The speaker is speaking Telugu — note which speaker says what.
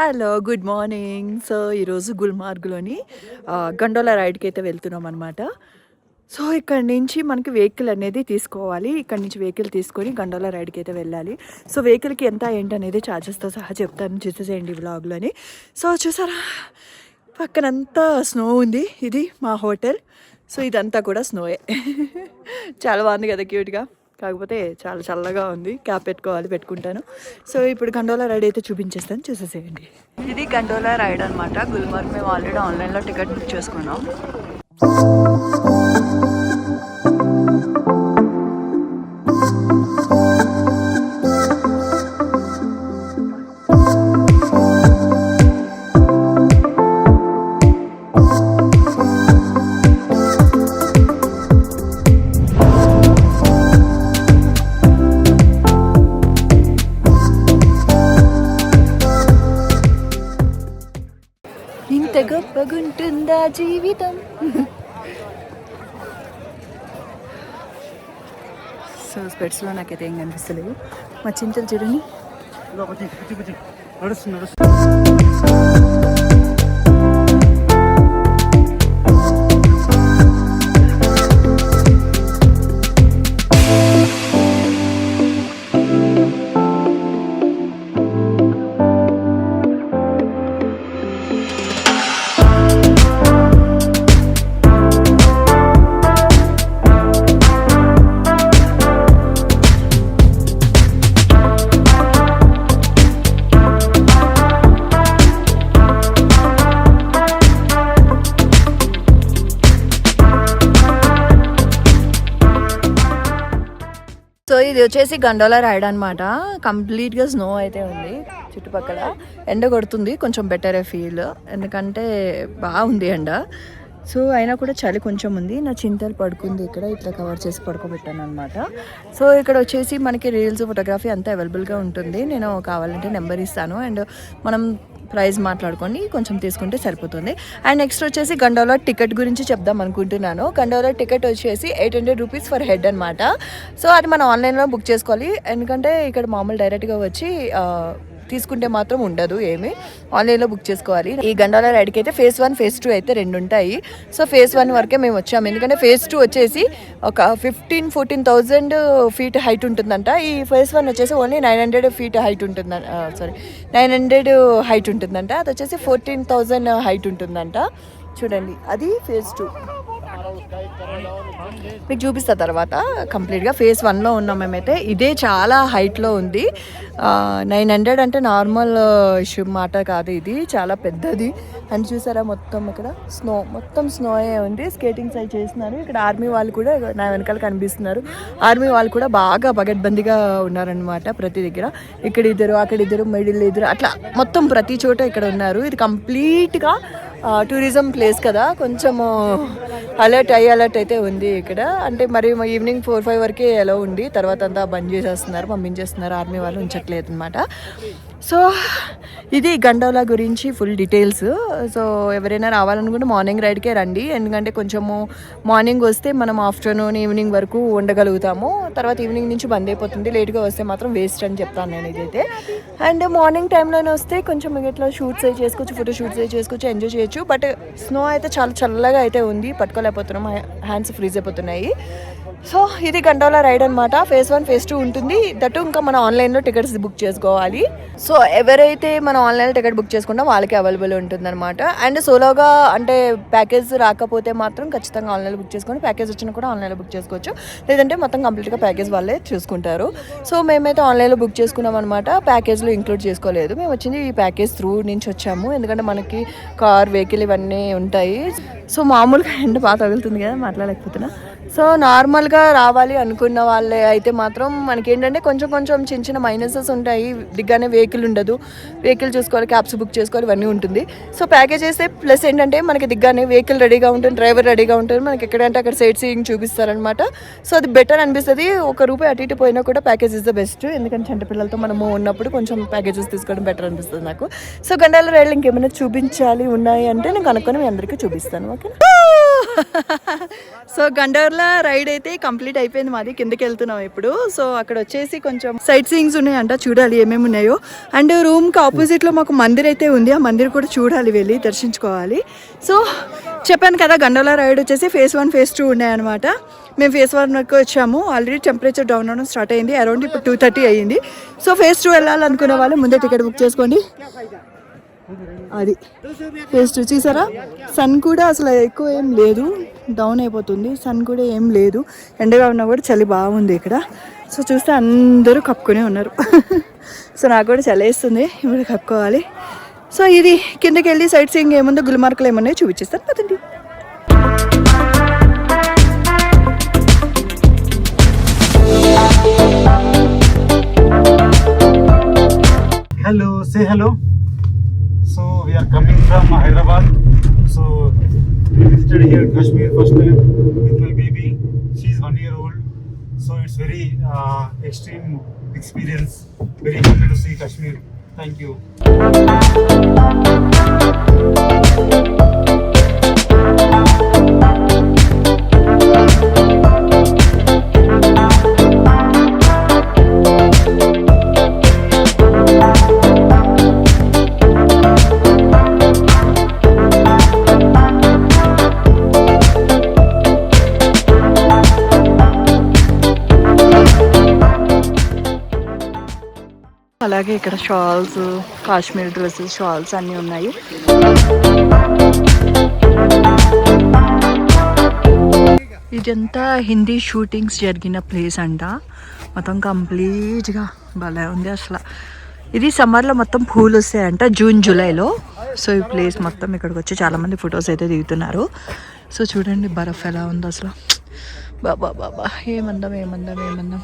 Speaker 1: Hello good morning. సో ఈరోజు గుల్మార్గ్లోని గండోలా రైడ్కి అయితే వెళ్తున్నాం అనమాట. సో ఇక్కడ నుంచి మనకి వెహికల్ అనేది తీసుకోవాలి. ఇక్కడ నుంచి వెహికల్ తీసుకొని గండోలా రైడ్కి అయితే వెళ్ళాలి. సో వెహికల్కి ఎంత ఏంటనేది ఛార్జెస్తో సహా చెప్తాను, చూసేసేయండి వ్లాగ్లోని. సో చూసారా, పక్కనంతా స్నో ఉంది. ఇది మా హోటల్. సో ఇదంతా కూడా స్నోయే. చాలా బాగుంది కదా, క్యూట్గా. కాకపోతే చాలా చల్లగా ఉంది. క్యాప్ పెట్టుకుంటాను. సో ఇప్పుడు గండోలా రైడ్ అయితే చూపించేస్తాను, చూసేసేయండి. ఇది గండోలా రైడ్ అనమాట. గుల్మార్గ్ మేము ఆల్రెడీ ఆన్లైన్లో టికెట్ బుక్ చేసుకున్నాం. ఇంత గొప్పగుంటుందా జీవితం. సో స్పెట్స్లో నాకైతే ఏం కనిపిస్తలేవు. మా చింతలు చూడండి. సో ఇది వచ్చేసి గండోలా రైడ్ అనమాట. కంప్లీట్గా స్నో అయితే ఉంది చుట్టుపక్కల. ఎండ కొడుతుంది, కొంచెం బెటరే ఫీల్, ఎందుకంటే బాగుంది ఎండ. సో అయినా కూడా చలి కొంచెం ఉంది. నా చింతలు పడుకుంది ఇక్కడ, ఇట్లా కవర్ చేసి పడుకోబెట్టాను అనమాట. సో ఇక్కడ వచ్చేసి మనకి రీల్స్, ఫోటోగ్రఫీ అంతా అవైలబుల్గా ఉంటుంది. నేను కావాలంటే నెంబర్ ఇస్తాను, అండ్ మనం ప్రైస్ మాట్లాడుకొని కొంచెం తీసుకుంటే సరిపోతుంది. అండ్ నెక్స్ట్ వచ్చేసి గండోలా టికెట్ గురించి చెప్దాం అనుకుంటున్నాను. గండోలా టికెట్ వచ్చేసి 800 రూపీస్ ఫర్ హెడ్ అనమాట. సో అది మనం ఆన్లైన్లో బుక్ చేసుకోవాలి, ఎందుకంటే ఇక్కడ మామూలు డైరెక్ట్గా వచ్చి తీసుకుంటే మాత్రం ఉండదు, ఏమి ఆన్లైన్లో బుక్ చేసుకోవాలి. ఈ గండోలా రైడ్కి అయితే ఫేజ్ 1, ఫేజ్ 2 అయితే 2 ఉంటాయి. సో ఫేజ్ 1 వరకే మేము వచ్చాము, ఎందుకంటే ఫేజ్ 2 వచ్చేసి ఒక 14,000 ఫీట్ హైట్ ఉంటుందంట. ఈ ఫేజ్ 1 వచ్చేసి ఓన్లీ 900 ఫీట్ హైట్ ఉంటుందంట. 900 హైట్ ఉంటుందంట. అది వచ్చేసి 14,000 హైట్ ఉంటుందంట. చూడండి, అది ఫేజ్ 2 మీకు చూపిస్తా తర్వాత. కంప్లీట్గా ఫేజ్ 1లో ఉన్నాం మేమైతే. ఇదే చాలా హైట్లో ఉంది. 900 అంటే నార్మల్ ఇష్యూ మాట కాదు, ఇది చాలా పెద్దది. అని చూసారా, మొత్తం ఇక్కడ మొత్తం స్నోయే ఉంది. స్కేటింగ్స్ అవి చేస్తున్నారు. ఇక్కడ ఆర్మీ వాళ్ళు కూడా నా వెనకాల కనిపిస్తున్నారు. ఆర్మీ వాళ్ళు కూడా బాగా పగడ్బందీగా ఉన్నారనమాట ప్రతి దగ్గర. ఇక్కడ ఇద్దరు, అక్కడ ఇద్దరు, మిడిల్ ఇద్దరు, అట్లా మొత్తం ప్రతి చోట ఇక్కడ ఉన్నారు. ఇది కంప్లీట్గా టూరిజం ప్లేస్ కదా, కొంచెము అలర్ట్ అయితే ఉంది ఇక్కడ. అంటే మరి ఈవినింగ్ 4-5 వరకే ఎలా ఉంది, తర్వాత అంతా బంద్ చేసేస్తున్నారు, పంపించేస్తున్నారు. ఆర్మీ వాళ్ళు ఉంచట్లేదు అనమాట. సో ఇది గండోలా గురించి ఫుల్ డీటెయిల్స్. సో ఎవరైనా రావాలనుకుంటే మార్నింగ్ రైడ్కే రండి, ఎందుకంటే కొంచెము మార్నింగ్ వస్తే మనం ఆఫ్టర్నూన్, ఈవినింగ్ వరకు ఉండగలుగుతాము. తర్వాత ఈవినింగ్ నుంచి బంద్ అయిపోతుంది. లేట్గా వస్తే మాత్రం వేస్ట్ అని చెప్తాను నేను ఇదైతే. అండ్ మార్నింగ్ టైంలోనే వస్తే కొంచెం ఇట్లా షూట్స్ అవి చేసుకోవచ్చు, ఫోటో షూట్స్ అవి చేసుకోవచ్చు, ఎంజాయ్ చేయొచ్చు. బట్ స్నో అయితే చాలా చల్లగా అయితే ఉంది, పట్టుకోలేకపోతున్నాం, హ్యాండ్స్ ఫ్రీజ్ అయిపోతున్నాయి. సో ఇది గండోలా రైడ్ అనమాట. ఫేజ్ 1, ఫేజ్ 2 ఉంటుంది. దట్టు ఇంకా మనం ఆన్లైన్లో టికెట్స్ బుక్ చేసుకోవాలి. సో ఎవరైతే మనం ఆన్లైన్లో టికెట్ బుక్ చేసుకుంటాం వాళ్ళకి అవైలబుల్ ఉంటుందన్నమాట. అండ్ సోలోగా అంటే ప్యాకేజ్ రాకపోతే మాత్రం ఖచ్చితంగా ఆన్లైన్లో బుక్ చేసుకొని, ప్యాకేజ్ వచ్చినా కూడా ఆన్లైన్లో బుక్ చేసుకోవచ్చు. లేదంటే మొత్తం కంప్లీట్గా ప్యాకేజ్ వాళ్ళే చూసుకుంటారు. సో మేమైతే ఆన్లైన్లో బుక్ చేసుకున్నాం అనమాట. ప్యాకేజ్లో ఇంక్లూడ్ చేసుకోలేదు. మేము వచ్చింది ఈ ప్యాకేజ్ త్రూ నుంచి వచ్చాము, ఎందుకంటే మనకి కార్, వెహికల్ ఇవన్నీ ఉంటాయి. సో మామూలుగా ఎండ బాగా తగులుతుంది కదా, మాట్లాడలేకపోతున్నా. సో నార్మల్గా రావాలి అనుకున్న వాళ్ళే అయితే మాత్రం మనకి ఏంటంటే కొంచెం చిన్న చిన్న మైనసెస్ ఉంటాయి. దిగ్గానే వెహికల్ ఉండదు, వెహికల్ చూసుకోవాలి, క్యాబ్స్ బుక్ చేసుకోవాలి, ఇవన్నీ ఉంటుంది. సో ప్యాకేజ్ చేస్తే ప్లస్ ఏంటంటే మనకి దిగ్గానే వెహికల్ రెడీగా ఉంటుంది, డ్రైవర్ రెడీగా ఉంటుంది, మనకి ఎక్కడంటే అక్కడ సైట్ సీయింగ్ చూపిస్తారనమాట. సో అది బెటర్ అనిపిస్తుంది. ₹1 అటు ఇటు పోయినా కూడా ప్యాకేజ్ ఇస్ ద బెస్ట్, ఎందుకంటే చంటి పిల్లలతో మనము ఉన్నప్పుడు కొంచెం ప్యాకేజెస్ తీసుకోవడం బెటర్ అనిపిస్తుంది నాకు. సో గండోలా రైడ్లు ఇంకేమైనా చూపించాలి ఉన్నాయి అంటే నేను కనుక్కొని మీ అందరికీ చూపిస్తాను, ఓకే. సో గండోర్లా రైడ్ అయితే కంప్లీట్ అయిపోయింది మాది, కిందకి వెళ్తున్నాం ఇప్పుడు. సో అక్కడ వచ్చేసి కొంచెం సైట్ సీయింగ్స్ ఉన్నాయంట, చూడాలి ఏమేమి ఉన్నాయో. అండ్ రూమ్కి ఆపోజిట్లో మాకు మందిర్ అయితే ఉంది, ఆ మందిర్ కూడా చూడాలి, వెళ్ళి దర్శించుకోవాలి. సో చెప్పాను కదా గండోలా రైడ్ వచ్చేసి phase 1 phase 2 ఉన్నాయన్నమాట. మేము phase 1కి వచ్చాము. ఆల్రెడీ టెంపరేచర్ డౌన్ అవడం స్టార్ట్ అయింది, అరౌండ్ ఇప్పుడు 2:30 అయ్యింది. సో phase 2 వెళ్ళాలనుకునే వాళ్ళు ముందే టికెట్ బుక్ చేసుకోండి. అది phase 2 చూసారా, సన్ కూడా అసలు ఎక్కువ ఏం లేదు, డౌన్ అయిపోతుంది. సన్ కూడా ఏం లేదు, ఎండగా ఉన్నా కూడా చలి బాగుంది ఇక్కడ. సో చూస్తే అందరూ కప్పుకునే ఉన్నారు. సో నాకు కూడా చలి వేస్తుంది, ఇప్పుడు కప్పుకోవాలి. సో ఇది కిందకి వెళ్ళి సైట్ సీయింగ్ ఏముందో గుల్మార్కులు ఏమున్నాయో చూపించేస్తాను పదండి.
Speaker 2: Hello, say hello. So we are coming from Hyderabad. So we visited here Kashmir first time with my baby. She is 1 year old. So it's very extreme experience. Very happy to see Kashmir. Thank you.
Speaker 1: అలాగే ఇక్కడ షాల్స్, కాశ్మీర్ డ్రెస్సెస్, షాల్స్ అన్నీ ఉన్నాయి. ఇదంతా హిందీ షూటింగ్స్ జరిగిన ప్లేస్ అంట, మొత్తం కంప్లీట్గా భలే ఉంది అసలు. ఇది సమ్మర్లో మొత్తం పూలు వస్తాయంట, జూన్ జూలైలో. సో ఈ ప్లేస్ మొత్తం ఇక్కడికి వచ్చి చాలామంది ఫొటోస్ అయితే దిగుతున్నారు. సో చూడండి బరఫ్ ఎలా ఉంది అసలు, బాబా బాబా, ఏమందాం ఏమందాం ఏమందాం.